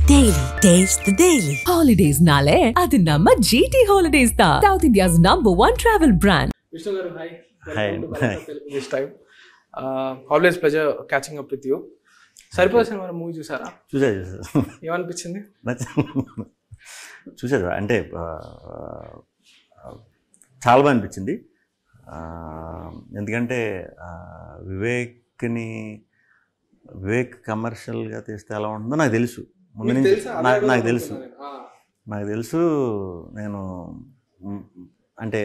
Daily. Taste the Daily. Holidays nale adi namma GT Holidays da South India's #1 travel brand. Vishnu garu, hi. Hi. Welcome to Telugu this time. Always pleasure catching up with you. Saripodhaa cinema movie చూసారా? చూసా ఏమనిపించింది? చూసారు అంటే చాలా బాగా అనిపించింది. ఎందుకంటే వివేక్ కమర్షియల్గా తీస్తే ఎలా ఉంటుందో నాకు తెలుసు. ముందు నుంచి నాకు తెలుసు. నేను అంటే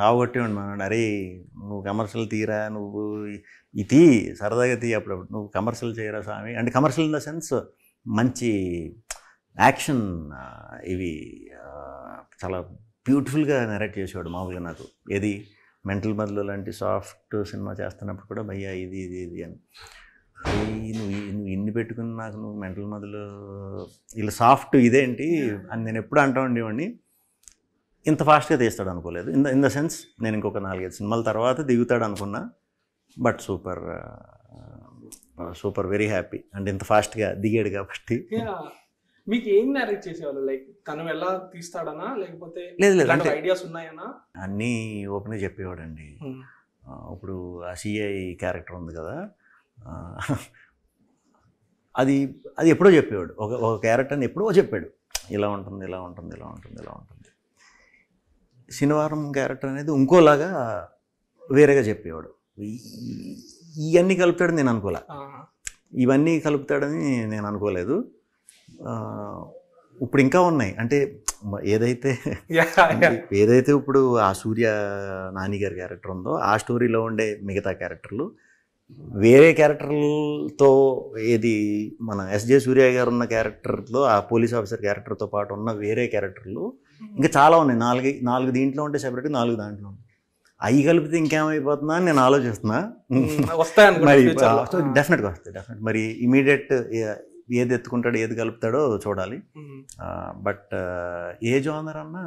రావగొట్టేవాడిని మనం, అరే నువ్వు కమర్షియల్ తీరా, నువ్వు ఇది సరదాగా తీ, అప్పుడప్పుడు నువ్వు కమర్షియల్ చేయరా స్వామి అంటే. కమర్షియల్ ఇన్ ద సెన్స్ మంచి యాక్షన్ ఇవి చాలా బ్యూటిఫుల్గా నెరేట్ చేసేవాడు. మామూలుగా నాకు ఏది మెంటల్ మధ్యలో లాంటి సాఫ్ట్ సినిమా చేస్తున్నప్పుడు కూడా భయ్యా ఇది ఇది ఇది అని, నువ్వు ఇన్ని పెట్టుకుని నాకు నువ్వు మెంటల్ మధ్యలో ఇలా సాఫ్ట్ ఇదేంటి అని నేను ఎప్పుడు అంటూ ఉండేవాడిని. ఇంత ఫాస్ట్గా తీస్తాడు అనుకోలేదు. ఇన్ ద సెన్స్ నేను ఇంకొక 4-5 సినిమాల తర్వాత దిగుతాడు అనుకున్నా. But super very happy. అంటే ఇంత ఫాస్ట్గా దిగాడు కాబట్టి. మీకు ఏం narrate చేసేవాళ్ళు? లైక్ తను ఎలా తీస్తాడనా, లేకపోతే లేదు ఐడియాస్ ఉన్నాయనా? అన్నీ ఓపెన్గా చెప్పేవాడండి. ఇప్పుడు ఆ సిఐ క్యారెక్టర్ ఉంది కదా, అది ఎప్పుడో చెప్పేవాడు. ఒక క్యారెక్టర్ని ఎప్పుడో చెప్పాడు, ఇలా ఉంటుంది ఇలా ఉంటుంది ఇలా ఉంటుంది ఇలా ఉంటుంది. శనివారం క్యారెక్టర్ అనేది ఇంకోలాగా వేరేగా చెప్పేవాడు. ఇవన్నీ కలుపుతాడని నేను అనుకోలే, ఇవన్నీ కలుపుతాడని నేను అనుకోలేదు. ఇప్పుడు ఇంకా ఉన్నాయి అంటే ఏదైతే ఇప్పుడు ఆ సూర్య నాని గారి క్యారెక్టర్ ఉందో ఆ స్టోరీలో ఉండే మిగతా క్యారెక్టర్లు వేరే క్యారెక్టర్లతో, ఏది మన ఎస్జే సూర్య గారు ఉన్న క్యారెక్టర్లో ఆ పోలీస్ ఆఫీసర్ క్యారెక్టర్తో పాటు ఉన్న వేరే క్యారెక్టర్లు ఇంకా చాలా ఉన్నాయి. 4 దీంట్లో ఉంటే సెపరేట్, 4 దాంట్లో ఉంటాయి. అవి కలిపితే ఇంకేమైపోతుందా అని నేను ఆలోచిస్తున్నా. మరి డెఫినెట్గా వస్తాయి, డెఫినెట్. మరి ఇమీడియట్ ఏది ఎత్తుకుంటాడో ఏది కలుపుతాడో చూడాలి. బట్ ఏ జోనర్ అన్నా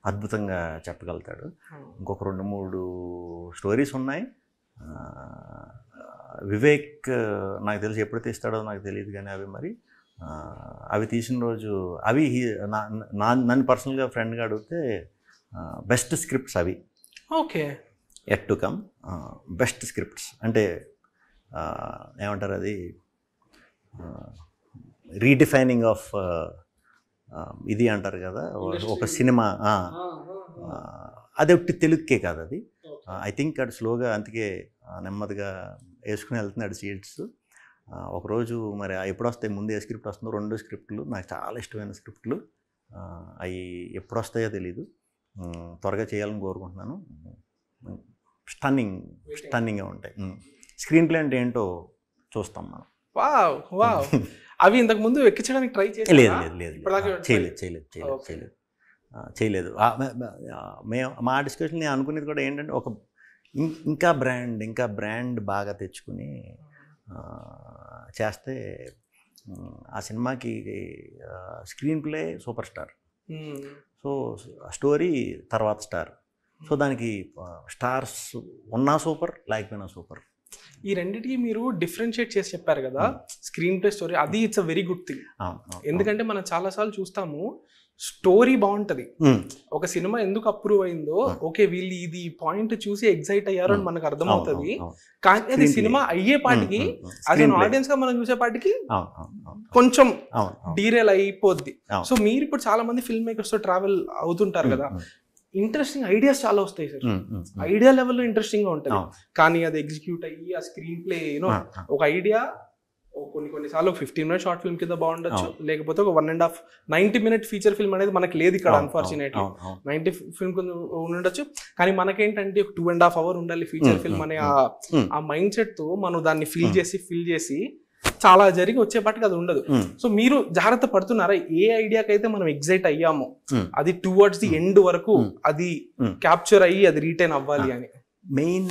అద్భుతంగా చెప్పగలుగుతాడు. ఇంకొక 2-3 స్టోరీస్ ఉన్నాయి. వివేక్ నాకు తెలిసి ఎప్పుడు తీస్తాడో నాకు తెలియదు, కానీ అవి తీసిన రోజు అవి నన్ను పర్సనల్గా ఫ్రెండ్గా అడిగితే బెస్ట్ స్క్రిప్ట్స్ అవి. Okay, at to come best scripts అంటే ఏమంటారు, అది రీడిఫైనింగ్ ఆఫ్ ఇది అంటారు కదా ఒక సినిమా. అది ఒకటి తెలుగుకే కాదు, అది ఐ థింక్ అది స్లోగా అందుకే నెమ్మదిగా వేసుకుని వెళ్తున్నాడు సీట్స్. ఒకరోజు మరి ఎప్పుడు వస్తాయి, ముందు ఏ స్క్రిప్ట్ వస్తుందో 2 స్క్రిప్ట్లు నాకు చాలా ఇష్టమైన స్క్రిప్ట్లు. అవి ఎప్పుడు వస్తాయో తెలీదు, త్వరగా చేయాలని కోరుకుంటున్నాను. స్టన్నింగ్గా ఉంటాయి. స్క్రీన్ ప్లే అంటే ఏంటో చూస్తాం మనం. అవి ఇంతకు ముందు ఎక్కించడానికి ట్రై చేసి చేయలేదు. మా డిస్కషన్ నేను అనుకునేది కూడా ఏంటంటే ఇంకా బ్రాండ్ బాగా తెచ్చుకుని చేస్తే ఆ సినిమాకి screen play super star, so story తర్వాత స్టార్. సో దానికి స్టార్స్ ఉన్నా సూపర్, లేకపోయినా సూపర్. ఈ రెండింటికి మీరు డిఫరెన్షియేట్ చేసి చెప్పారు కదా, స్క్రీన్ ప్లే స్టోరీ, అది it's a very good thing. ఎందుకంటే మనం చాలాసార్లు చూస్తాము స్టోరీ బాగుంటది, ఒక సినిమా ఎందుకు అప్రూవ్ అయిందో, ఓకే వీళ్ళు ఇది పాయింట్ చూసి ఎగ్జైట్ అయ్యారు అని మనకు అర్థమవుతుంది. కానీ అది సినిమా అయ్యేపాటికి యాజ్ అన్ ఆడియన్స్ గా మనం చూసేపాటికి కొంచెం డీరేల్ అయిపోద్ది. సో మీరు ఇప్పుడు చాలా మంది ఫిల్మ్ మేకర్స్ తో ట్రావెల్ అవుతుంటారు కదా, ఇంట్రెస్టింగ్ ఐడియాస్ చాలా వస్తాయి సార్, ఐడియా లెవెల్లో ఇంట్రెస్టింగ్ గా ఉంటుంది. కానీ అది ఎగ్జిక్యూట్ అయ్యి ఆ స్క్రీన్ ప్లే ఒక ఐడియా కొన్నిసార్లు 15 minute షార్ట్ ఫిల్మ్ కింద బాగుండొచ్చు, లేకపోతే ఒక 1.5 90 minute ఫీచర్ ఫిల్మ్ అనేది మనకి లేదు ఇక్కడ అన్ఫార్చునేట్లీ. 90 ఫిల్మ్ కింద ఉండొచ్చు, కానీ మనకేంటంటే 2.5 hour ఉండాలి ఫీచర్ ఫిల్మ్ అనే ఆ మైండ్ సెట్ తో మనం దాన్ని ఫిల్ చేసి చాలా జరిగి వచ్చేపాటికి అది ఉండదు. సో మీరు జాగ్రత్త పడుతున్నారా, ఏ ఐడియాకి అయితే మనం ఎగ్జైట్ అయ్యామో అది టువర్డ్స్ ది ఎండ్ వరకు అది క్యాప్చర్ అయ్యి అది రీటైన్ అవ్వాలి అని? మెయిన్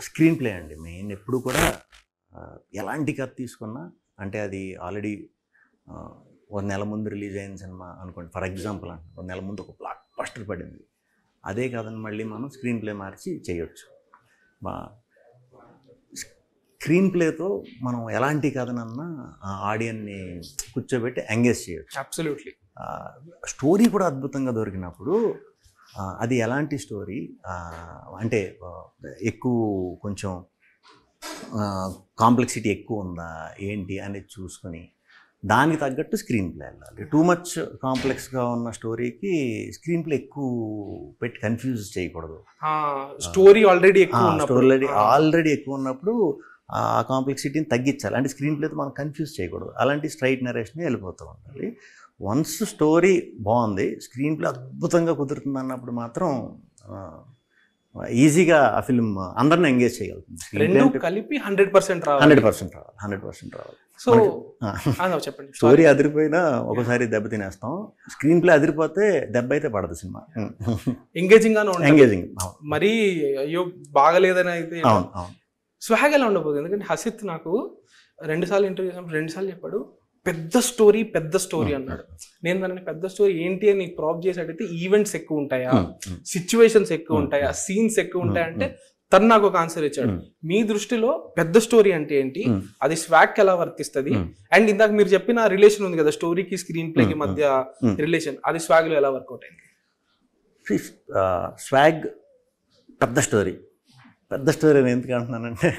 స్క్రీన్ ప్లే అండి. మెయిన్ ఎప్పుడు కూడా ఎలాంటి కథ తీసుకున్నా, అంటే అది ఆల్రెడీ 1 నెల ముందు రిలీజ్ అయిన సినిమా అనుకోండి ఫర్ ఎగ్జాంపుల్, 1 నెల ముందు ఒక బ్లాక్ బస్టర్ పడింది, అదే కథను మళ్ళీ మనం స్క్రీన్ ప్లే మార్చి చేయొచ్చు. స్క్రీన్ ప్లేతో మనం ఎలాంటి కథనన్నా ఆడియన్ని కూర్చోబెట్టి ఎంగేజ్ చేయొచ్చు. అబ్సల్యూట్లీ. స్టోరీ కూడా అద్భుతంగా దొరికినప్పుడు అది ఎలాంటి స్టోరీ అంటే ఎక్కువ కొంచెం కాంప్లెక్సిటీ ఎక్కువ ఉందా ఏంటి అనేది చూసుకొని దానికి తగ్గట్టు స్క్రీన్ ప్లే వెళ్ళాలి. టూ మచ్ కాంప్లెక్స్గా ఉన్న స్టోరీకి స్క్రీన్ ప్లే ఎక్కువ పెట్టి కన్ఫ్యూజ్ చేయకూడదు. స్టోరీ ఆల్రెడీ ఎక్కువ ఉన్నప్పుడు ఆ కాంప్లెక్సిటీని తగ్గించాలి. అంటే స్క్రీన్ ప్లేతో మనం కన్ఫ్యూజ్ చేయకూడదు. అలాంటి స్ట్రైట్ నరేషన్ వెళ్ళిపోతూ ఉండాలి. వన్స్ స్టోరీ బాగుంది, స్క్రీన్ ప్లే అద్భుతంగా కుదురుతుంది అన్నప్పుడు మాత్రం ఈజీగా ఆ ఫిల్మ్ అందరిని ఎంగేజ్ చేయగలుగుతుంది. కలిపి 100% రావాలి. సో చెప్పండి. స్టోరీ అదిరిపోయినా ఒకసారి దెబ్బ తినేస్తాం, స్క్రీన్ ప్లే అదిరిపోతే దెబ్బ అయితే పడదు. సినిమా ఎంగేజింగ్ మరీ అయ్యో బాగలేదని అయితే స్వాగ్ ఎలా ఉండబోదు. ఎందుకంటే హసిత్ నాకు 2 సార్లు ఇంటర్వ్యూ చేసినప్పుడు 2 సార్లు చెప్పాడు పెద్ద స్టోరీ అన్నాడు. నేను దాన్ని పెద్ద స్టోరీ ఏంటి అని ప్రాప్ చేసి అడిగితే ఈవెంట్స్ ఎక్కువ ఉంటాయా, సిచ్యువేషన్స్ ఎక్కువ ఉంటాయా, సీన్స్ ఎక్కువ ఉంటాయా అంటే తను నాకు ఒక ఆన్సర్ ఇచ్చాడు. మీ దృష్టిలో పెద్ద స్టోరీ అంటే ఏంటి, అది స్వాగ్ ఎలా వర్తిస్తుంది, అండ్ ఇందాక మీరు చెప్పిన రిలేషన్ ఉంది కదా స్టోరీకి స్క్రీన్ ప్లేకి మధ్య రిలేషన్, అది స్వాగ్ లో ఎలా వర్కౌట్ అయింది? స్వాగ్ పెద్ద స్టోరీ నేను ఎందుకు అంటున్నానంటే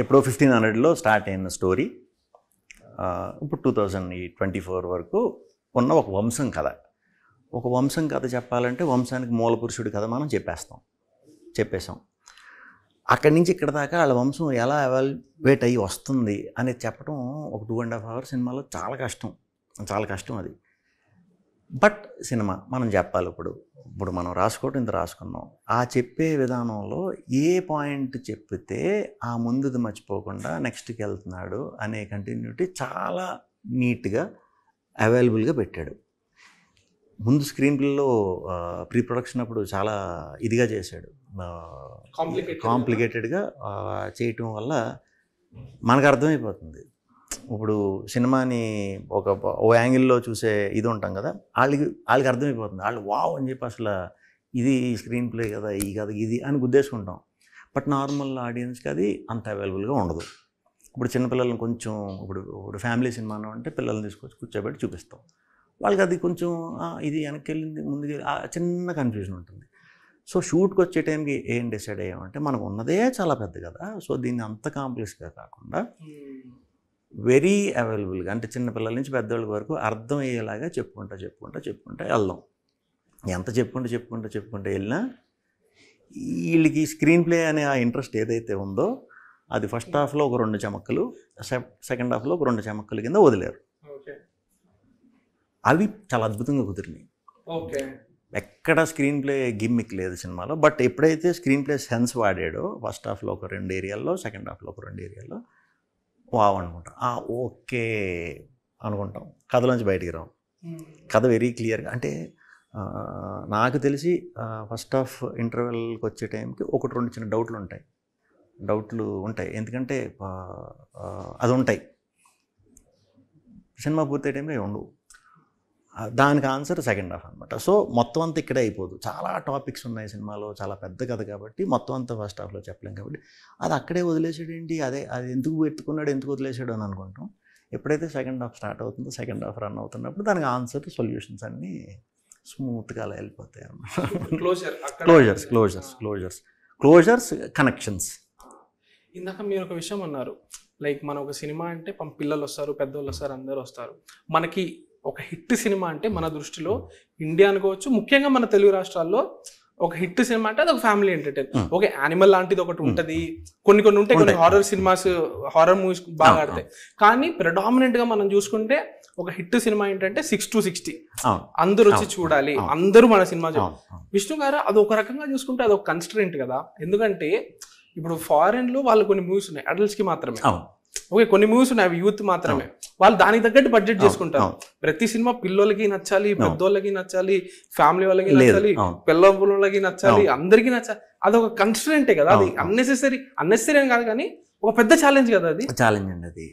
ఎప్పుడో 1500లో స్టార్ట్ అయిన స్టోరీ ఇప్పుడు 2024 వరకు ఉన్న ఒక వంశం కథ చెప్పాలంటే వంశానికి మూల పురుషుడి కథ మనం చెప్పేసాం. అక్కడి నుంచి ఇక్కడ దాకా వాళ్ళ వంశం ఎలా ఎవాల్యుయేట్ అయ్యి వస్తుంది అనేది చెప్పడం ఒక 2.5 hours సినిమాలో చాలా కష్టం అది. బట్ సినిమా మనం చెప్పాలి. ఇప్పుడు మనం రాసుకున్నాం. ఆ చెప్పే విధానంలో ఏ పాయింట్ చెప్పితే ఆ ముందుది మర్చిపోకుండా నెక్స్ట్కి వెళ్తున్నాడు అనే కంటిన్యూటీ చాలా నీట్గా అవైలబుల్గా పెట్టాడు. ముందు స్క్రీన్ ప్లేలో ప్రీ ప్రొడక్షన్ అప్పుడు చాలా ఇదిగా చేశాడు, కాంప్లికేటెడ్గా చేయటం వల్ల మనకు అర్థమైపోతుంది. ఇప్పుడు సినిమాని ఓ యాంగిల్లో చూసే ఇది ఉంటాం కదా, వాళ్ళకి అర్థమైపోతుంది. వాళ్ళు వావ్ అని చెప్పి అసలు ఇది స్క్రీన్ ప్లే కదా, ఇది అని గుద్దేసుకుంటాం. బట్ నార్మల్ ఆడియన్స్కి అది అంత అవైలబుల్గా ఉండదు. ఇప్పుడు చిన్నపిల్లలను కొంచెం ఇప్పుడు ఫ్యామిలీ సినిమా అంటే పిల్లల్ని తీసుకొచ్చి కూర్చోబెట్టి చూపిస్తాం. వాళ్ళకి అది కొంచెం ఇది వెనక్కి వెళ్ళింది ముందుకు చిన్న కన్ఫ్యూజన్ ఉంటుంది. సో షూట్కి వచ్చే టైంకి ఏం డిసైడ్ అయ్యామంటే మనకు ఉన్నదే చాలా పెద్ద కదా, సో దీన్ని అంత కాంప్లెక్స్గా కాకుండా వెరీ అవైలబుల్గా అంటే చిన్నపిల్లల నుంచి పెద్దవాళ్ళ వరకు అర్థమయ్యేలాగా చెప్పుకుంటా వెళ్దాం. ఎంత చెప్పుకుంటూ వెళ్ళినా వీళ్ళకి స్క్రీన్ ప్లే అనే ఆ ఇంట్రెస్ట్ ఏదైతే ఉందో అది ఫస్ట్ హాఫ్లో ఒక 2 చమక్కలు, సెకండ్ హాఫ్లో ఒక 2 చమక్కల కింద వదిలేరు. అవి చాలా అద్భుతంగా కుదిరినాయి. ఎక్కడ స్క్రీన్ ప్లే గిమ్మిక్ లేదు సినిమాలో. బట్ ఎప్పుడైతే స్క్రీన్ ప్లే సెన్స్ వాడాడో ఫస్ట్ హాఫ్లో ఒక 2 ఏరియాల్లో, సెకండ్ హాఫ్లో ఒక 2 ఏరియాల్లో వావ్ అనుకుంటాం, ఓకే అనుకుంటాం. కథలోంచి బయటికి రావు. కథ వెరీ క్లియర్గా అంటే నాకు తెలిసి ఫస్ట్ హాఫ్ ఇంటర్వెల్కి వచ్చే టైంకి 1-2 చిన్న డౌట్లు ఉంటాయి. ఎందుకంటే అది ఉంటాయి, సినిమా పూర్తయ్యే టైంలో ఉండవు. దానికి ఆన్సర్ సెకండ్ హాఫ్ అనమాట. సో మొత్తం అంతా ఇక్కడే అయిపోదు. చాలా టాపిక్స్ ఉన్నాయి సినిమాలో, చాలా పెద్ద కథ కాబట్టి మొత్తం అంతా ఫస్ట్ హాఫ్లో చెప్పలేం కాబట్టి అది అక్కడే వదిలేసాడు ఏంటి, అది ఎందుకు ఎత్తుకున్నాడు, ఎందుకు వదిలేసాడు అని అనుకుంటాం. ఎప్పుడైతే సెకండ్ హాఫ్ స్టార్ట్ అవుతుందో, సెకండ్ హాఫ్ రన్ అవుతున్నప్పుడు దానికి ఆన్సర్ సొల్యూషన్స్ అన్నీ స్మూత్గా అలా వెళ్ళిపోతాయి అన్నమాట. Closures connections. ఇందాక మీరు ఒక విషయం అన్నారు, లైక్ మన ఒక సినిమా అంటే పిల్లలు వస్తారు, పెద్దవాళ్ళు వస్తారు, అందరూ వస్తారు. మనకి ఒక హిట్ సినిమా అంటే మన దృష్టిలో ఇండియా అనుకోవచ్చు, ముఖ్యంగా మన తెలుగు రాష్ట్రాల్లో ఒక హిట్ సినిమా అంటే అది ఒక ఫ్యామిలీ ఎంటర్టైన్. ఒక యానిమల్ లాంటిది ఒకటి ఉంటుంది, కొన్ని ఉంటాయి, కొన్ని హారర్ సినిమాస్, హారర్ మూవీస్ బాగా ఆడతాయి. కానీ ప్రెడామినెంట్ గా మనం చూసుకుంటే ఒక హిట్ సినిమా ఏంటంటే 6 to 60 అందరూ వచ్చి చూడాలి, అందరూ మన సినిమా విష్ణు గారు అది ఒక రకంగా చూసుకుంటే అది ఒక కన్స్ట్రెంట్ కదా. ఎందుకంటే ఇప్పుడు ఫారెన్ లో వాళ్ళు కొన్ని మూవీస్ ఉన్నాయి అడల్ట్స్ కి మాత్రమే, ఓకే కొన్ని మూవీస్ ఉన్నాయి అవి యూత్ మాత్రమే, వాళ్ళు దానికి తగ్గట్టు బడ్జెట్ చేసుకుంటారు. ప్రతి సినిమా పిల్లలకి నచ్చాలి, పెద్దోళ్ళకి నచ్చాలి, ఫ్యామిలీ వాళ్ళకి నచ్చాలి, పిల్లలకి నచ్చాలి, అందరికీ నచ్చాలి. అదొక కన్స్ట్రెంటే కదా, అది అన్నెసెసరీ అని కాదు కానీ ఒక పెద్ద ఛాలెంజ్ కదా. అది ఛాలెంజ్ అండి.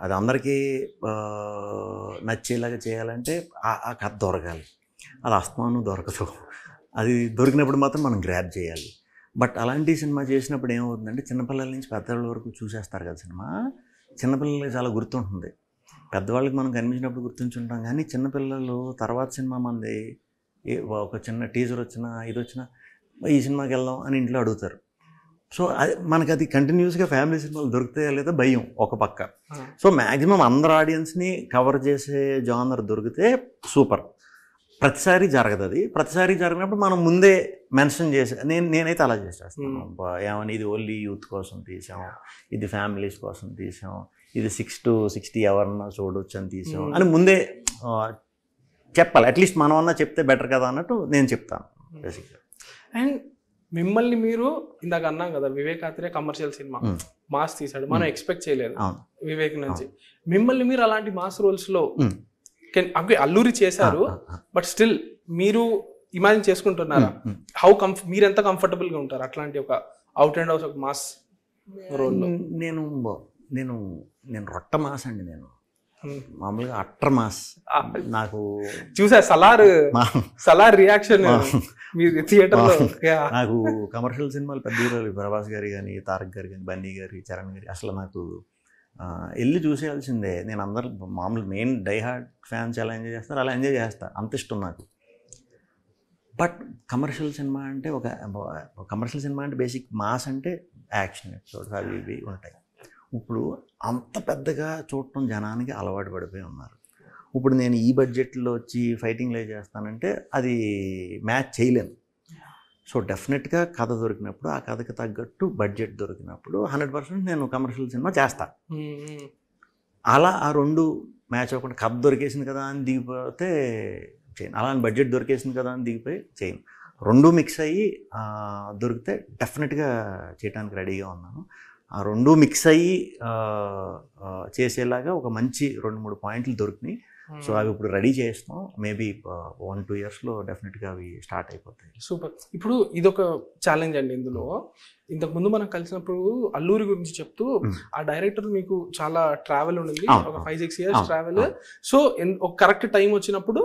అది అందరికీ నచ్చేలాగా చేయాలంటే ఆ కథ దొరకాలి. అది అస్తమానం దొరకదు. అది దొరికినప్పుడు మాత్రం మనం గ్రాబ్ చేయాలి. బట్ అలాంటి సినిమా చేసినప్పుడు ఏమవుతుందంటే చిన్నపిల్లల నుంచి పెద్దవాళ్ళ వరకు చూసేస్తారు కదా సినిమా. చిన్నపిల్లలకి చాలా గుర్తుంటుంది. పెద్దవాళ్ళకి మనం కనిపించినప్పుడు గుర్తుంచుంటాం, కానీ చిన్నపిల్లలు తర్వాత సినిమా మనది ఒక చిన్న టీజర్ వచ్చినా ఇది వచ్చినా ఈ సినిమాకి వెళ్దాం అని ఇంట్లో అడుగుతారు. సో అది మనకు అది కంటిన్యూస్గా ఫ్యామిలీ సినిమాలు దొరుకుతాయా లేదా భయం ఒక పక్క. సో మ్యాక్సిమం అందరు ఆడియన్స్ని కవర్ చేసే జానర్ దొరికితే సూపర్. ప్రతిసారి జరగదు అది. ప్రతిసారి జరిగినప్పుడు మనం ముందే మెన్షన్ చేసే నేనైతే అలా చేసేస్తాను. ఏమని ఇది ఓన్లీ యూత్ కోసం తీసాం, ఇది ఫ్యామిలీస్ కోసం తీసాం, ఇది 6 to 60 ఎవరన్నా చూడొచ్చు అని తీసాం అని ముందే చెప్పాలి. అట్లీస్ట్ మనం అన్నా చెప్తే బెటర్ కదా అన్నట్టు నేను చెప్తాను బేసిక్గా. అండ్ మిమ్మల్ని మీరు ఇందాక అన్నాం కదా, Vivek Athreya commercial cinema mass తీసాడు, మనం ఎక్స్పెక్ట్ చేయలేదు వివేక్ నుంచి. మిమ్మల్ని మీరు అలాంటి మాస్ రోల్స్ లో అల్లూరి చేశారు, బట్ స్టిల్ మీరు ఇమాజిన్ చేసుకుంటున్నారా? మీరు ఎంత కంఫర్టబుల్ గా ఉంటారు అట్లాంటి ఒక అవుట్ అండ్ అవుట్ ఒక మాస్ రోల్? నేను రొట్ట మాస్ అండి. నేను మామూలుగా అట్టర్ మాస్. నాకు చూసా సలార్ రియాక్షన్ థియేటర్ లో. నాకు కమర్షియల్ సినిమాలు పెద్ద హీరోలు ప్రభాస్ గారి కానీ, తారక్ గారు కానీ, బన్నీ గారి, చరణ్ గారి అసలు నాకు వెళ్ళి చూసేయాల్సిందే. నేను అందరు మామూలు మెయిన్ డై హార్డ్ ఫ్యాన్స్ ఎలా ఎంజాయ్ చేస్తారు అలా ఎంజాయ్ చేస్తారు, అంత ఇష్టం నాకు. బట్ కమర్షియల్ సినిమా అంటే కమర్షియల్ సినిమా అంటే బేసిక్ మాస్ అంటే యాక్షన్ ఎపిసోడ్స్ అవి ఇవి ఉంటాయి. ఇప్పుడు అంత పెద్దగా చూడటం జనానికి అలవాటు పడిపోయి ఉన్నారు. ఇప్పుడు నేను ఈ బడ్జెట్లో వచ్చి ఫైటింగ్లో చేస్తానంటే అది మ్యాచ్ చేయలేను. సో డెఫినెట్గా కథ దొరికినప్పుడు, ఆ కథకి తగ్గట్టు బడ్జెట్ దొరికినప్పుడు 100% నేను కమర్షియల్ సినిమా చేస్తాను. అలా ఆ రెండు మ్యాచ్ అవ్వకుండా కథ దొరికేసింది కదా అని దిగిపోతే చేయను, అలా బడ్జెట్ దొరికేసింది కదా అని దిగిపోయి చేయను. రెండు మిక్స్ అయ్యి దొరికితే డెఫినెట్గా చేయడానికి రెడీగా ఉన్నాను. ఆ రెండు మిక్స్ అయ్యి చేసేలాగా ఒక మంచి 2-3 పాయింట్లు దొరికినాయి. సో అవి ఇప్పుడు రెడీ చేస్తాం. మేబీ 1-2 yearsలో డెఫినెట్గా అవి స్టార్ట్ అయిపోతాయి. సూపర్. ఇప్పుడు ఇదొక ఛాలెంజ్ అండి. ఇందులో ఇంతకుముందు మనం కలిసినప్పుడు అల్లూరి గురించి చెప్తూ ఆ డైరెక్టర్ మీకు చాలా ట్రావెల్ ఉండింది, ఒక 5-6 years ట్రావెల్. సో ఒక కరెక్ట్ టైం వచ్చినప్పుడు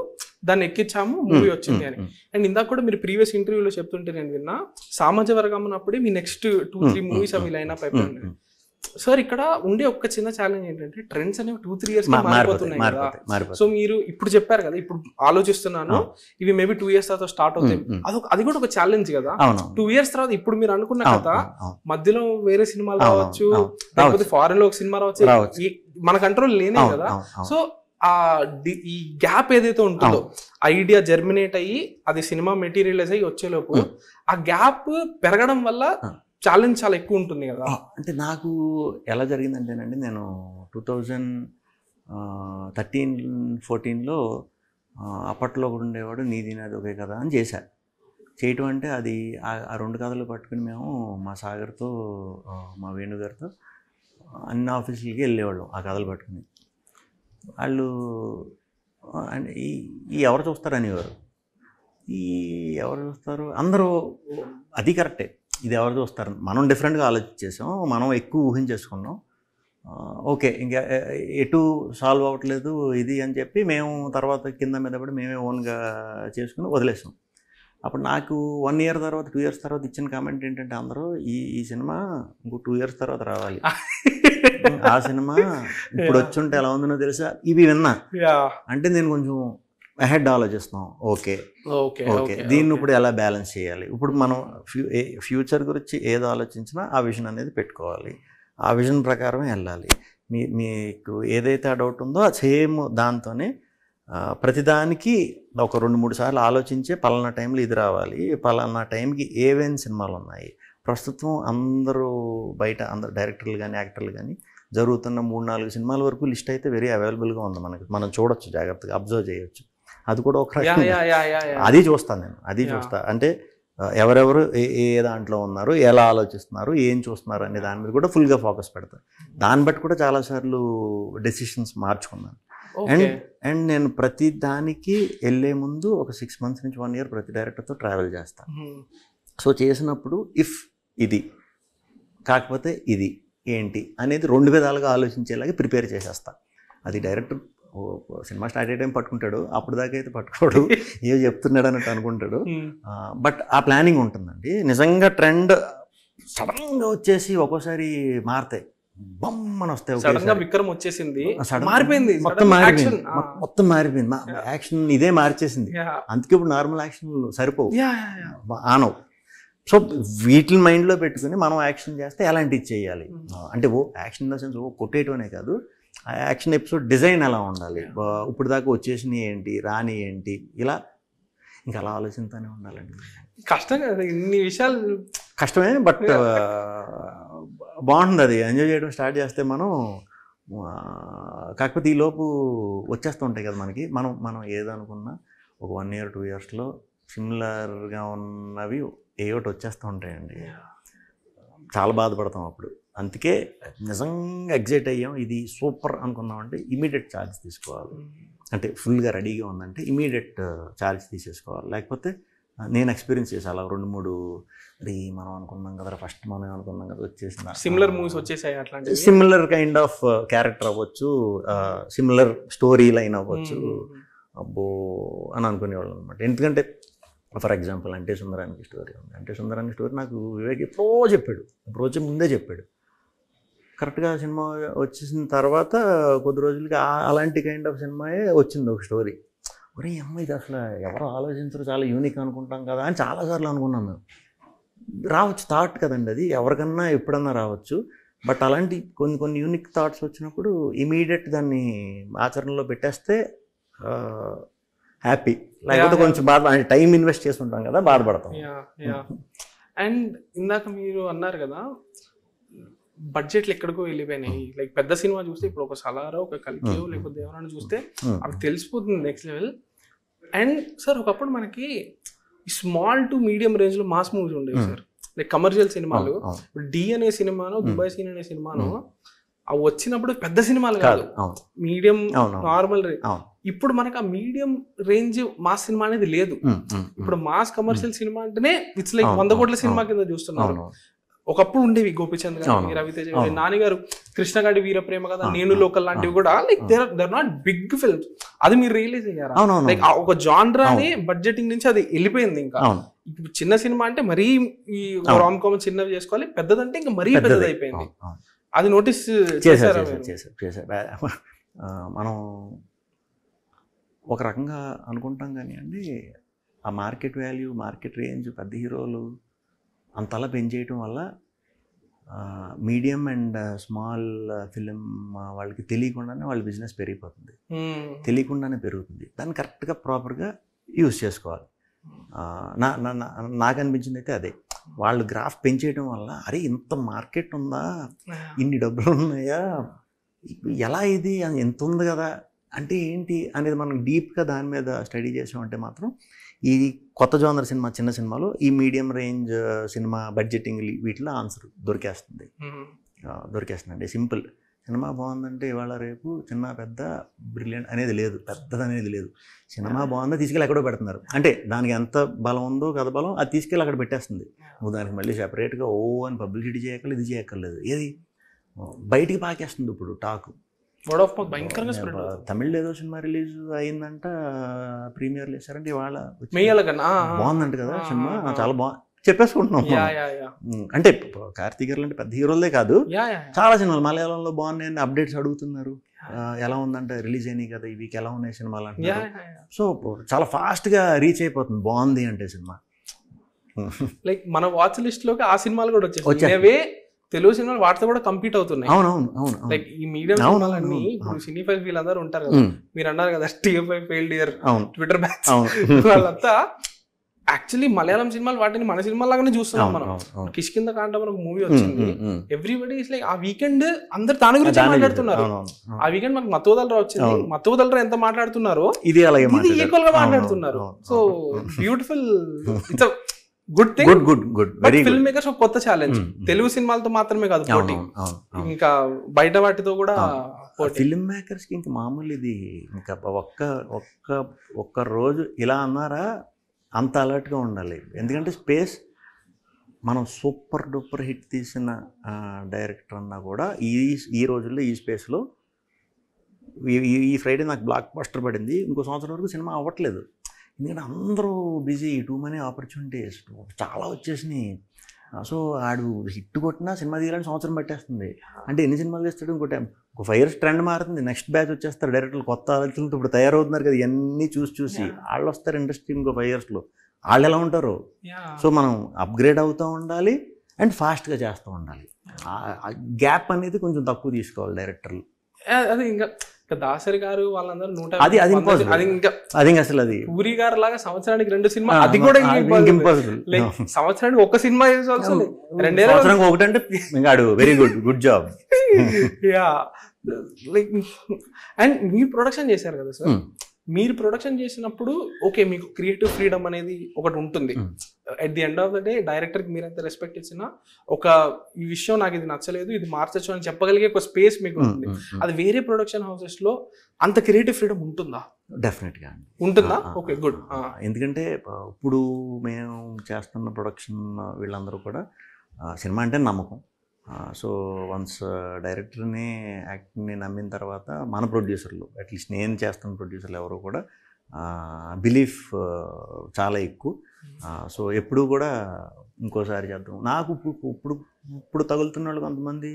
దాన్ని ఎక్కించాము, మూవీ వచ్చింది అని. అండ్ ఇందాక కూడా మీరు ప్రీవియస్ ఇంటర్వ్యూలో చెప్తుంటే నేను విన్నా, సామాజ వర్గం అప్పుడే మీ నెక్స్ట్ 2-3 మూవీస్ అవి లైనప్ అయిపోయింది. సార్ ఇక్కడ ఉండే ఒక చిన్న ఛాలెంజ్ ఏంటంటే ట్రెండ్స్ అనేవి 2-3 years మారిపోతున్నాయి కదా. సో మీరు ఇప్పుడు చెప్పారు కదా, ఇప్పుడు ఆలోచిస్తున్నాను ఇవి మేబీ 2 years తర్వాత స్టార్ట్ అవుతాయి, అది కూడా ఒక ఛాలెంజ్ కదా. 2 years తర్వాత ఇప్పుడు మీరు అనుకున్న కదా, మధ్యలో వేరే సినిమాలు రావచ్చు, లేకపోతే ఫారెన్ లో ఒక సినిమా రావచ్చు, మన కంట్రోల్ లేనే కదా. సో ఈ గ్యాప్ ఏదైతే ఉంటుందో, ఐడియా జర్మినేట్ అయ్యి అది సినిమా మెటీరియలైజ్ అయ్యి వచ్చేలోపు ఆ గ్యాప్ పెరగడం వల్ల ఛాలెంజ్ చాలా ఎక్కువ ఉంటుంది కదా. అంటే నాకు ఎలా జరిగిందంటేనండి, నేను 2013-14లో అప్పట్లో ఉండేవాడు నీది నాది ఒకే కథ అని చేశాను. చేయటం అంటే అది ఆ 2 కథలు పట్టుకుని మేము మా సాగర్తో, మా వేణుగారితో అన్ని ఆఫీసులకి వెళ్ళేవాళ్ళం ఆ కథలు పట్టుకుని. వాళ్ళు అంటే ఈ ఎవరు చూస్తారు అనేవారు. ఎవరు చూస్తారు అందరూ, అది కరెక్టే, ఇది ఎవరు చూస్తారు, మనం డిఫరెంట్గా ఆలోచించేసాం, మనం ఎక్కువ ఊహించేసుకున్నాం. ఓకే ఇంకా ఎటు సాల్వ్ అవ్వట్లేదు ఇది అని చెప్పి మేము తర్వాత కింద మీద పడి మేమే ఓన్గా చేసుకుని వదిలేసాం. అప్పుడు నాకు 1 year తర్వాత 2 years తర్వాత ఇచ్చిన కామెంట్ ఏంటంటే అందరూ ఈ సినిమా ఇంకో 2 years తర్వాత రావాలి, ఆ సినిమా ఇప్పుడు వచ్చుంటే ఎలా ఉందో తెలుసా, ఇవి విన్నా. అంటే నేను కొంచెం అహెడ్ ఆలోచిస్తున్నాం. ఓకే దీన్ని ఇప్పుడు ఎలా బ్యాలెన్స్ చేయాలి, ఇప్పుడు మనం ఫ్యూచర్ గురించి ఏదో ఆలోచించినా ఆ విజన్ అనేది పెట్టుకోవాలి, ఆ విజన్ ప్రకారం వెళ్ళాలి. మీకు ఏదైతే ఆ డౌట్ ఉందో ఆ సేమ్ దాంతోనే ప్రతిదానికి ఒక 2-3 సార్లు ఆలోచించే పలానా టైంలో ఇది రావాలి, పలానా టైంకి ఏవేం సినిమాలు ఉన్నాయి. ప్రస్తుతం అందరూ బయట అందరు డైరెక్టర్లు కానీ యాక్టర్లు కానీ జరుగుతున్న 3-4 సినిమాల వరకు లిస్ట్ అయితే వెరీ అవైలబుల్గా ఉంది మనకి, మనం చూడొచ్చు, జాగ్రత్తగా అబ్జర్వ్ చేయొచ్చు. అది కూడా ఒక అది చూస్తాను నేను, అది చూస్తా. అంటే ఎవరెవరు ఏ దాంట్లో ఉన్నారు, ఎలా ఆలోచిస్తున్నారు, ఏం చూస్తున్నారు అనే దాని మీద కూడా ఫుల్గా ఫోకస్ పెడతాను. దాన్ని బట్టి కూడా చాలాసార్లు డెసిషన్స్ మార్చుకున్నాను. అండ్ నేను ప్రతి దానికి వెళ్ళే ముందు ఒక 6 months నుంచి 1 year ప్రతి డైరెక్టర్తో ట్రావెల్ చేస్తాను. సో చేసినప్పుడు ఇఫ్ ఇది కాకపోతే ఇది ఏంటి అనేది 2 విధాలుగా ఆలోచించేలాగా ప్రిపేర్ చేసేస్తాను. అది డైరెక్టర్ సినిమా స్టార్ట్ అయ్యే టైం పట్టుకుంటాడు, అప్పుడు దాకా అయితే పట్టుకోడు, ఏదో చెప్తున్నాడు అన్నట్టు అనుకుంటాడు. బట్ ఆ ప్లానింగ్ ఉంటుందండి. నిజంగా ట్రెండ్ సడన్గా వచ్చేసి ఒక్కోసారి మారుతాయి, బొమ్మని వస్తాయి. సడన్గా విక్రమ్ వచ్చేసింది, మారిపోయింది, మొత్తం మారిపోయింది. యాక్షన్ ఇదే మార్చేసింది. అందుకే ఇప్పుడు నార్మల్ యాక్షన్ సరిపోవు, ఆనవు. సో వీటిని మైండ్లో పెట్టుకుని మనం యాక్షన్ చేస్తే ఎలాంటివి చేయాలి అంటే, యాక్షన్ ఇన్ ద సెన్స్ కొట్టేయటం అనే కాదు, ఆ యాక్షన్ ఎపిసోడ్ డిజైన్ ఎలా ఉండాలి, ఇప్పుడు దాకా వచ్చేసినవి ఏంటి, రాని ఏంటి, ఇలా ఇంకా అలా ఆలోచిస్తూనే ఉండాలండి. కష్టం కదా ఇన్ని విషయాలు, కష్టమే, బట్ బాగుంటుంది. అది ఎంజాయ్ చేయడం స్టార్ట్ చేస్తే మనం. కాకపోతే ఈ లోపు వచ్చేస్తూ ఉంటాయి కదా మనకి, మనం ఏదనుకున్నా ఒక 1 year 2 yearsలో సిమిలర్గా ఉన్నవి ఏవోటి వచ్చేస్తూ ఉంటాయండి. చాలా బాధపడతాం అప్పుడు. అందుకే నిజంగా ఎగ్జైట్ అయ్యాం, ఇది సూపర్ అనుకున్నామంటే ఇమీడియట్ ఛార్జ్ తీసుకోవాలి. అంటే ఫుల్గా రెడీగా ఉందంటే ఇమీడియట్ ఛార్జ్ తీసేసుకోవాలి. లేకపోతే నేను ఎక్స్పీరియన్స్ చేసాను అలా 2-3 అది మనం అనుకున్నాం కదా, ఫస్ట్ మనం అనుకున్నాం కదా, వచ్చేసిన సిమిలర్ మూవీస్ వచ్చేసాయి. అట్లాంటి సిమిలర్ కైండ్ ఆఫ్ క్యారెక్టర్ అవ్వచ్చు, సిమిలర్ స్టోరీ లైన్ అవ్వచ్చు, అబ్బో అని అనుకునేవాళ్ళు అనమాట. ఎందుకంటే ఫర్ ఎగ్జాంపుల్ అంటే సుందరానికి స్టోరీ ఉంది. అంటే సుందరానికి స్టోరీ నాకు వివేక్ ఎప్పుడో చెప్పాడు, ఎప్పుడో వచ్చి ముందే చెప్పాడు. కరెక్ట్గా సినిమా వచ్చేసిన తర్వాత కొద్ది రోజులకి అలాంటి కైండ్ ఆఫ్ సినిమాయే వచ్చింది ఒక స్టోరీ. ఒరే అమ్మాయి ఇది అసలు ఎవరు ఆలోచించరు, చాలా యూనిక్ అనుకుంటాం కదా అని చాలాసార్లు అనుకున్నాం మేము. రావచ్చు థాట్ కదండి, అది ఎవరికన్నా ఎప్పుడన్నా రావచ్చు. బట్ అలాంటి కొన్ని యూనిక్ థాట్స్ వచ్చినప్పుడు ఇమీడియట్ దాన్ని ఆచరణలో పెట్టేస్తే హ్యాపీ. లేకపోతే కొంచెం బాధ, టైం ఇన్వెస్ట్ చేస్తుంటాం కదా, బాధపడతాం. అండ్ ఇందాక మీరు అన్నారు కదా బడ్జెట్లు ఎక్కడికో వెళ్ళిపోయినాయి. లైక్ పెద్ద సినిమా చూస్తే ఇప్పుడు ఒక సలారో, ఒక కల్కియో, లేకపోతే దేవరాన్ని చూస్తే అవి తెలిసిపోతుంది నెక్స్ట్ లెవెల్. అండ్ సార్ ఒకప్పుడు మనకి స్మాల్ టు మీడియం రేంజ్ లో మాస్ మూవీస్ ఉండేవి సార్, లైక్ కమర్షియల్ సినిమాలు. డి అనే సినిమాను, దుబాయ్ సీన్ అనే సినిమాను అవి వచ్చినప్పుడు పెద్ద సినిమాలు కాదు, మీడియం నార్మల్ రేంజ్. ఇప్పుడు మనకు ఆ మీడియం రేంజ్ మాస్ సినిమా అనేది లేదు. ఇప్పుడు మాస్ కమర్షియల్ సినిమా అంటేనే ఇట్స్ లైక్ 100 కోట్ల సినిమా కింద చూస్తున్నారు. ఒకప్పుడు ఉండేవి గోపిచంద్ గారు, రవితేజ గారు, నాని గారు, కృష్ణగాడి వీరప్రేమ కదా, నేను లోకల్ లాంటివి కూడా like they're not big films. అది మీరు రియలైజ్ అయ్యారా? లైక్ ఒక జాన్రాని బడ్జెటింగ్ నుంచి అది వెళ్ళిపోయింది. ఇంకా చిన్న సినిమా అంటే మరీ ఈ రామ్ కామ్ చిన్నవి చేసుకోవాలి, పెద్దదంటే ఇంకా మరీ పెద్దది అయిపోయింది. అది నోటీస్ చేశారు. మనం ఒక రకంగా అనుకుంటాం కానీ అండి, ఆ మార్కెట్ వాల్యూ, మార్కెట్ రేంజ్, పెద్ద హీరోలు అంతలా పెంచేయటం వల్ల మీడియం అండ్ స్మాల్ ఫిలిం వాళ్ళకి తెలియకుండానే వాళ్ళ బిజినెస్ పెరిగిపోతుంది, తెలియకుండానే పెరుగుతుంది. దాన్ని కరెక్ట్గా ప్రాపర్గా యూజ్ చేసుకోవాలి. నాకు అనిపించింది అయితే అదే, వాళ్ళు గ్రాఫ్ పెంచేయడం వల్ల అరే ఇంత మార్కెట్ ఉందా, ఇన్ని డబ్బులు ఉన్నాయా, ఎలా ఇది ఎంత ఉంది కదా అంటే ఏంటి అనేది మనం డీప్గా దాని మీద స్టడీ చేసామంటే మాత్రం ఈ కొత్త జోనర్ సినిమా, చిన్న సినిమాలో ఈ మీడియం రేంజ్ సినిమా బడ్జెటింగ్ వీటిలో ఆన్సర్ దొరికేస్తుందండి. సింపుల్. సినిమా బాగుందంటే ఇవాళ రేపు చిన్న పెద్ద బ్రిలియంట్ అనేది లేదు, పెద్దది అనేది లేదు. సినిమా బాగుందా తీసుకెళ్ళి ఎక్కడో పెడుతున్నారు. అంటే దానికి ఎంత బలం ఉందో కథ బలం, అది తీసుకెళ్ళి అక్కడ పెట్టేస్తుంది. నువ్వు దానికి మళ్ళీ సెపరేట్గా అని పబ్లిసిటీ చేయక్కర్లేదు, ఇది చేయక్కర్లేదు. ఏది బయటికి పాకేస్తుంది ఇప్పుడు టాక్. తమిళ్ ఏదో సినిమా రిలీజ్ అయిందంట, ప్రీమియర్లు వేసారంటే ఇవాళ బాగుందంట కదా సినిమా, చాలా బాగుంది చెప్పేసుకుంటున్నాం. అంటే కార్తీక్ గారు అంటే పెద్ద హీరోలే కాదు, చాలా సినిమాలు మలయాళంలో బాగున్నాయని అప్డేట్స్ అడుగుతున్నారు. ఎలా ఉందంటే రిలీజ్ అయినాయి కదా ఈ వీక్, ఎలా ఉన్నాయి సినిమాలు అంటున్నారు. సో చాలా ఫాస్ట్గా రీచ్ అయిపోతుంది బాగుంది అంటే సినిమా. లైక్ మన వాచ్ లిస్ట్ లోకి ఆ సినిమాలు కూడా వచ్చేవి. తెలుగు సినిమాలు వాటితో కూడా కంపీట్ అవుతున్నాయి. అవునవును. లైక్ ఈ మీడియం సినిమాలన్నీ ఇప్పుడు సినీఫైల్ వీళ్ళందరూ ఉంటారు కదా, మీరు అన్నారు కదా TFI failed year, Twitter batch, వాళ్ళంతా యాక్చువల్లీ మలయాళం సినిమాలు వాటిని మన సినిమా లాగానే చూస్తున్నాం మనం. కిష్కింద కాంటమని ఒక మూవీ వచ్చింది, ఎవ్రీబడి ఇస్ లైక్ ఆ వీకెండ్ అందరు దాని గురించి మాట్లాడుతున్నారు. ఆ వీకెండ్ మనకు మత్తోదలరా వచ్చింది, మత్తోదలరా ఎంత మాట్లాడుతున్నారో ఇది ఈక్వల్ గా మాట్లాడుతున్నారు. So beautiful, it's good thing, good. But film makers ఒక కొత్త ఛాలెంజ్, తెలుగు సినిమాలతో మాత్రమే కాదు పోటీ, ఇంకా బయట వాటితో కూడా. ఫిల్మ్ మేకర్స్ కి ఇంకా మామూలు ఇది, ఇంకా ఒక్క రోజు ఇలా అన్నారా అంత అలర్ట్గా ఉండాలి. ఎందుకంటే స్పేస్, మనం సూపర్ డూపర్ హిట్ తీసిన డైరెక్టర్ అన్నా కూడా ఈ రోజుల్లో ఈ స్పేస్లో ఈ ఫ్రైడే నాకు బ్లాక్ బస్టర్ పడింది, ఇంకో సంవత్సరం వరకు సినిమా అవ్వట్లేదు. ఎందుకంటే అందరూ బిజీ, టూ మనీ ఆపర్చునిటీస్ చాలా వచ్చేసినాయి. సో ఆడు హిట్ కొట్టినా సినిమా తీయాలని సంవత్సరం పట్టేస్తుంది. అంటే ఎన్ని సినిమాలు చేస్తాడు? ఇంకో 5 years ట్రెండ్ మారుతుంది, నెక్స్ట్ బ్యాచ్ వచ్చేస్తారు డైరెక్టర్లు, కొత్త ఆలోచనలతో ఇప్పుడు తయారవుతున్నారు కదా. ఇవన్నీ చూసి వాళ్ళు వస్తారు ఇండస్ట్రీ ఇంకో 5 years. వాళ్ళు ఎలా ఉంటారు? సో మనం అప్గ్రేడ్ అవుతూ ఉండాలి అండ్ ఫాస్ట్గా చేస్తూ ఉండాలి. గ్యాప్ అనేది కొంచెం తక్కువ తీసుకోవాలి డైరెక్టర్లు. అది ఇంకా దాసరి గారు వాళ్ళందరూ 100 అది ఇంకా అసలు అది పూరి గారు లాగా సంవత్సరానికి 2 సినిమా, అది కూడా ఇంపాసిబుల్. సంవత్సరానికి ఒక సినిమా చేసాల్సింది, 2 సంవత్సరానికి ఒకటంటే ఇంకా very good job. Yeah, like and మీరు ప్రొడక్షన్ చేశారు కదా సార్, మీరు ప్రొడక్షన్ చేసినప్పుడు ఓకే మీకు క్రియేటివ్ ఫ్రీడమ్ అనేది ఒకటి ఉంటుంది. At the end of the day డైరెక్టర్కి మీరు ఎంత రెస్పెక్ట్ ఇచ్చినా, ఒక ఈ విషయం నాకు ఇది నచ్చలేదు, ఇది మార్చచ్చు అని చెప్పగలిగే ఒక స్పేస్ మీకు ఉంటుంది. అది వేరే ప్రొడక్షన్ హౌసెస్లో అంత క్రియేటివ్ ఫ్రీడమ్ ఉంటుందా? డెఫినెట్గా ఉంటుందా? Okay, good. ఎందుకంటే ఇప్పుడు మేము చేస్తున్న ప్రొడక్షన్ వీళ్ళందరూ కూడా సినిమా అంటే నమ్మకం. సో వన్స్ డైరెక్టర్ని, యాక్టింగ్ని నమ్మిన తర్వాత మన ప్రొడ్యూసర్లు, అట్లీస్ట్ నేను చేస్తున్న ప్రొడ్యూసర్లు ఎవరు కూడా బిలీఫ్ చాలా ఎక్కువ. సో ఎప్పుడూ కూడా ఇంకోసారి చేద్దాం. నాకు ఇప్పుడు తగులుతున్న వాళ్ళు కొంతమంది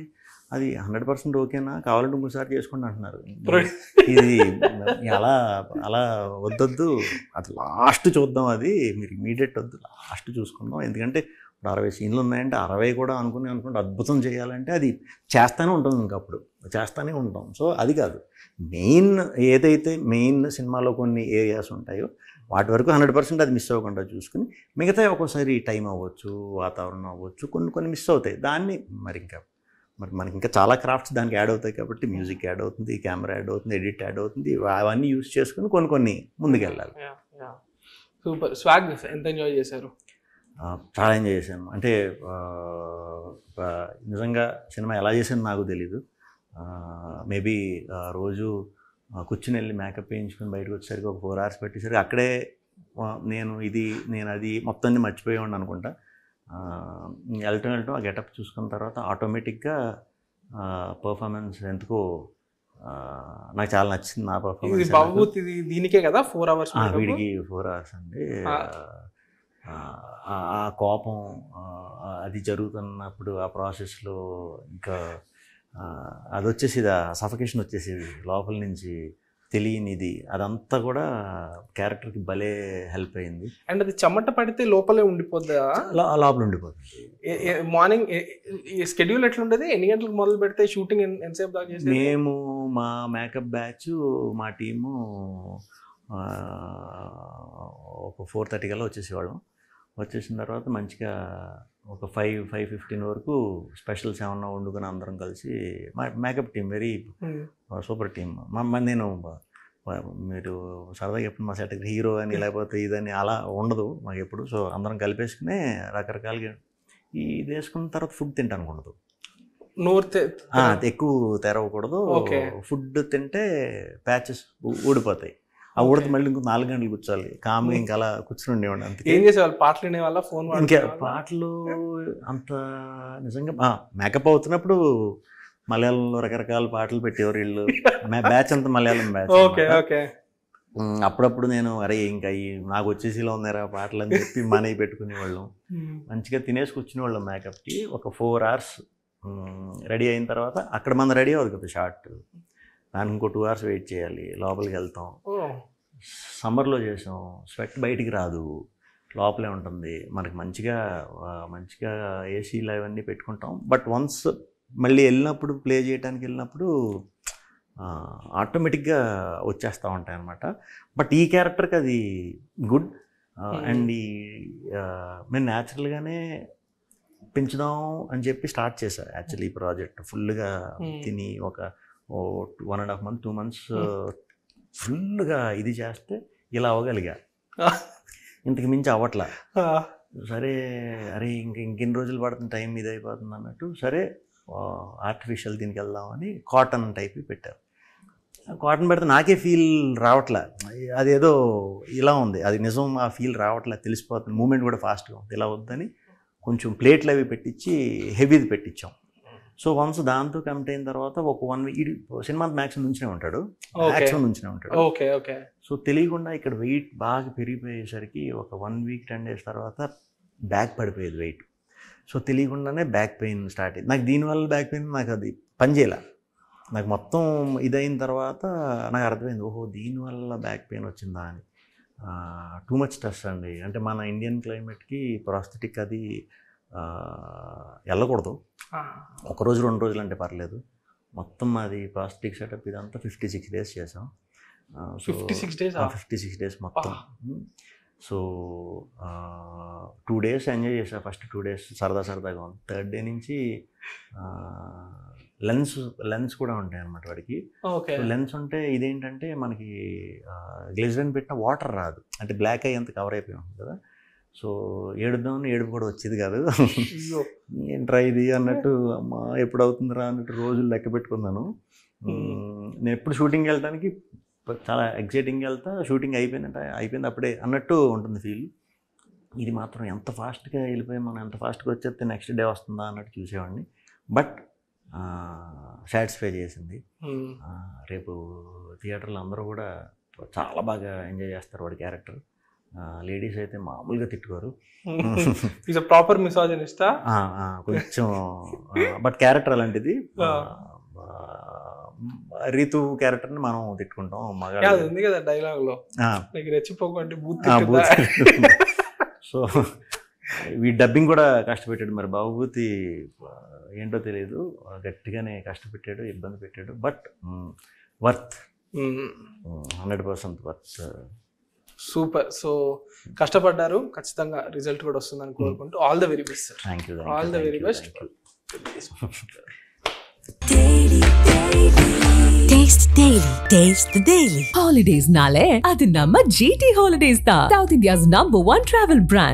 అది 100% ఓకేనా, కావాలంటే ఇంకోసారి చేసుకోండి అంటున్నారు. ఇది అలా వద్దొద్దు, అది లాస్ట్ చూద్దాం, అది మీరు ఇమీడియట్ వద్దు, లాస్ట్ చూసుకుందాం. ఎందుకంటే ఇప్పుడు 60 సీన్లు ఉన్నాయంటే 60 కూడా అనుకుంటే అద్భుతం చేయాలంటే అది చేస్తూనే ఉంటాం, ఇంకప్పుడు చేస్తూనే ఉంటాం. సో అది కాదు, ఏదైతే మెయిన్ సినిమాలో కొన్ని ఏరియాస్ ఉంటాయో వాటి వరకు 100% అది మిస్ అవ్వకుండా చూసుకుని, మిగతా ఒక్కోసారి టైం అవ్వచ్చు, వాతావరణం అవ్వచ్చు, కొన్ని మిస్ అవుతాయి. దాన్ని మరి మనకి ఇంకా చాలా క్రాఫ్ట్స్ దానికి యాడ్ అవుతాయి కాబట్టి, మ్యూజిక్ యాడ్ అవుతుంది, కెమెరా యాడ్ అవుతుంది, ఎడిట్ యాడ్ అవుతుంది, అవన్నీ యూజ్ చేసుకుని కొన్ని ముందుకెళ్ళాలి. సూపర్. స్వాగ్ ఎంత ఎంజాయ్ చేశారు? చాలా ఎంజాయ్ చేశాను. అంటే నిజంగా సినిమా ఎలా చేశాను నాకు తెలీదు. మేబీ రోజు కూర్చుని వెళ్ళి మేకప్ వేయించుకొని బయటకు వచ్చేసరికి ఒక 4 hours పెట్టేసరికి అక్కడే నేను అది మొత్తాన్ని మర్చిపోయాను అనుకుంటా. వెళ్ళటం ఆ గెటప్ చూసుకున్న తర్వాత ఆటోమేటిక్గా పర్ఫార్మెన్స్ ఎందుకో నాకు చాలా నచ్చింది. నా పర్ఫార్మెన్స్ దీనికే కదా 4 hours, వీడికి 4 hours అండి. ఆ కోపం అది జరుగుతున్నప్పుడు ఆ ప్రాసెస్లో ఇంకా అది వచ్చేసేది, ఆ సఫకేషన్ వచ్చేసేది లోపల నుంచి, తెలియనిది, అదంతా కూడా క్యారెక్టర్కి భలే హెల్ప్ అయింది. అండ్ అది చెమట పడితే లోపలే ఉండిపోద్దా? లోపల ఉండిపోతుంది. మార్నింగ్ స్కెడ్యూల్ ఎట్లుంటుంది? ఎన్ని గంటలకు మొదలు పెడితే షూటింగ్ ఎంతసేపు దాకా చేసేది? మేము మా మేకప్ బ్యాచ్, మా టీము ఒక 4:30 కల్లా వచ్చేసేవాళ్ళం. వచ్చేసిన తర్వాత మంచిగా ఒక 5:15 వరకు స్పెషల్స్ ఏమన్నా వండుకొని అందరం కలిసి, మా makeup team very super team. నేను మీరు సరదాగా ఎప్పుడు మా సెట్ హీరో అని లేకపోతే ఇదని అలా ఉండదు మాకు ఎప్పుడు. సో అందరం కలిపేసుకునే రకరకాలుగా ఇది వేసుకున్న తర్వాత ఫుడ్ తింటానికి ఉండదు, ఎక్కువ తెరవకూడదు. ఫుడ్ తింటే ప్యాచెస్ ఊడిపోతాయి. ఆ ఊడితే మళ్ళీ ఇంకో 4 గంటలు కూర్చోాలి కామ్గా, ఇంకా అలా కూర్చుని ఉండేవాడు. అంతే. ఏం చేసేవాళ్ళు? పాటలు వినేవాళ్ళ? ఫోన్? ఇంకా పాటలు అంత నిజంగా మేకప్ అవుతున్నప్పుడు మలయాళంలో రకరకాల పాటలు పెట్టేవారు వీళ్ళు. బ్యాచ్ అంతా మలయాళం బ్యాచ్. అప్పుడప్పుడు నేను ఇంకా నాకు వచ్చేసి ఇలా ఉన్నారా పాటలు అని చెప్పి మనవి పెట్టుకునేవాళ్ళం. మంచిగా తినేసి కూర్చునేవాళ్ళం మేకప్కి. ఒక 4 hours రెడీ అయిన తర్వాత అక్కడ మనం రెడీ అవ్వదు కదా షార్ట్, దానికి ఇంకో 2 hours వెయిట్ చేయాలి. లోపలికి వెళ్తాం. సమ్మర్లో చేసాం, స్వెట్ బయటికి రాదు, లోపలే ఉంటుంది. మనకి మంచిగా ఏసీలు అవన్నీ పెట్టుకుంటాం. బట్ వన్స్ మళ్ళీ వెళ్ళినప్పుడు, ప్లే చేయడానికి వెళ్ళినప్పుడు ఆటోమేటిక్గా వచ్చేస్తూ ఉంటాయి అన్నమాట. బట్ ఈ క్యారెక్టర్కి అది గుడ్. అండ్ మేము న్యాచురల్గానే పెంచుదాం అని చెప్పి స్టార్ట్ చేశాను యాక్చువల్లీ ఈ ప్రాజెక్ట్. ఫుల్గా తిని ఒక 1.5 months 2 months ఫుల్గా ఇది చేస్తే ఇలా అవ్వగలిగా. ఇంతకు మించి అవ్వట్లా. సరే అరే ఇంకెన్ని రోజులు పడుతుంది, టైం ఇది అయిపోతుంది అన్నట్టు, సరే ఆర్టిఫిషియల్ దీనికి వెళ్దామని కాటన్ టైప్ పెట్టారు. కాటన్ పెడితే నాకే ఫీల్ రావట్లే, అదేదో ఇలా ఉంది, అది నిజం ఆ ఫీల్ రావట్లే, తెలిసిపోతుంది. మూమెంట్ కూడా ఫాస్ట్గా ఉంది. ఇలా వద్దని కొంచెం ప్లేట్లు అవి పెట్టించి హెవీది పెట్టించాం. సో వన్స్ దాంతో కమిట్ అయిన తర్వాత ఒక 1 వీక్ సినిమా మ్యాక్సిమం నుంచినే ఉంటాడు, మ్యాక్సిమం నుంచినే ఉంటాడు. Okay okay. సో తెలియకుండా ఇక్కడ వెయిట్ బాగా పెరిగిపోయేసరికి ఒక 1 వీక్ 10 days తర్వాత బ్యాక్ పడిపోయేది వెయిట్. సో తెలియకుండానే బ్యాక్ పెయిన్ స్టార్ట్ అయింది నాకు. దీనివల్ల బ్యాక్ పెయిన్ నాకు అది పనిచేయాల. నాకు మొత్తం ఇదైన తర్వాత నాకు అర్థమైంది, ఓహో దీనివల్ల బ్యాక్ పెయిన్ వచ్చిందా అని. టూ మచ్ స్ట్రెస్ అండి. అంటే మన ఇండియన్ క్లైమేట్కి ప్రాస్థెటిక్ అది వెళ్ళకూడదు. ఒకరోజు 2 రోజులు అంటే పర్లేదు. మొత్తం అది ప్రాస్థెటిక్ సెటప్ ఇదంతా 56 days చేసాం. 56 days మొత్తం. సో 2 days ఎంజాయ్ చేసా. ఫస్ట్ 2 days సరదాగా ఉంది. 3rd day నుంచి లెన్స్ కూడా ఉంటాయి అన్నమాట వాడికి. లెన్స్ ఉంటే ఇదేంటంటే మనకి గ్లిజరిన్ పెట్టిన వాటర్ రాదు, అంటే బ్లాక్ అయ్యి అంత కవర్ అయిపోయి ఉంటుంది కదా. సో ఏడుపు కూడా వచ్చేది కాదు. ఏంట్రా ఇది అన్నట్టు, అమ్మా ఎప్పుడు అవుతుందిరా అన్నట్టు రోజులు లెక్క పెట్టుకున్నాను. నేను ఎప్పుడు షూటింగ్కి వెళ్ళడానికి చాలా ఎగ్జైటింగ్గా వెళ్తా, షూటింగ్ అయిపోయింది అప్పుడే అన్నట్టు ఉంటుంది ఫీల్. ఇది మాత్రం ఎంత ఫాస్ట్గా వెళ్ళిపోయి మనం ఎంత ఫాస్ట్గా వచ్చేస్తే నెక్స్ట్ డే వస్తుందా అన్నట్టు చూసేవాడిని. బట్ సాటిస్ఫై చేసింది. రేపు థియేటర్లో అందరూ కూడా చాలా బాగా ఎంజాయ్ చేస్తారు వాడి క్యారెక్టర్. లేడీస్ అయితే మామూలుగా తిట్టుకోరు. ప్రాపర్ మిసాజినిస్టా కొంచెం, బట్ క్యారెక్టర్ అలాంటిది. రీతు క్యారెక్టర్ని మనం తిట్టుకుంటాం. మగాడు ఉంది కదా డైలాగ్లో, రెచ్చిపోకండి బూత్. సో ఈ డబ్బింగ్ కూడా కష్టపెట్టాడు. మరి బాబుభూతి ఏంటో తెలియదు, గట్టిగానే కష్టపెట్టాడు, ఇబ్బంది పెట్టాడు. But worth, 100% worth. Super. So కష్టపడ్డారు, ఖచ్చితంగా రిజల్ట్ కూడా వస్తుందని కోరుకుంటూ all the very best. Thank you. All the very best. Taste Daily. Taste the Daily. Holidays nale adi namma GT Holidays da, South India's #1 travel brand.